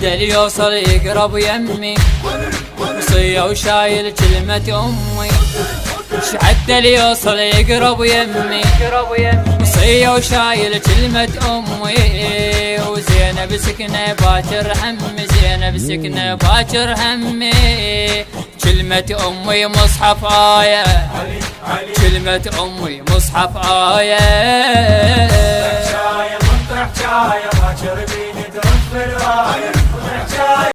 اللي يوصل يقرب يمي وصية وشايل كلمة أمي. حتى اللي يوصل يقرب يمي وصية وشايل كلمة أمي. وزينب سكنة باكر همي، زينب سكنة باكر همي. كلمة أمي مصحف آية، كلمة أمي مصحف آية. حكاية منطق حكاية باكر بيني ترد في الراية.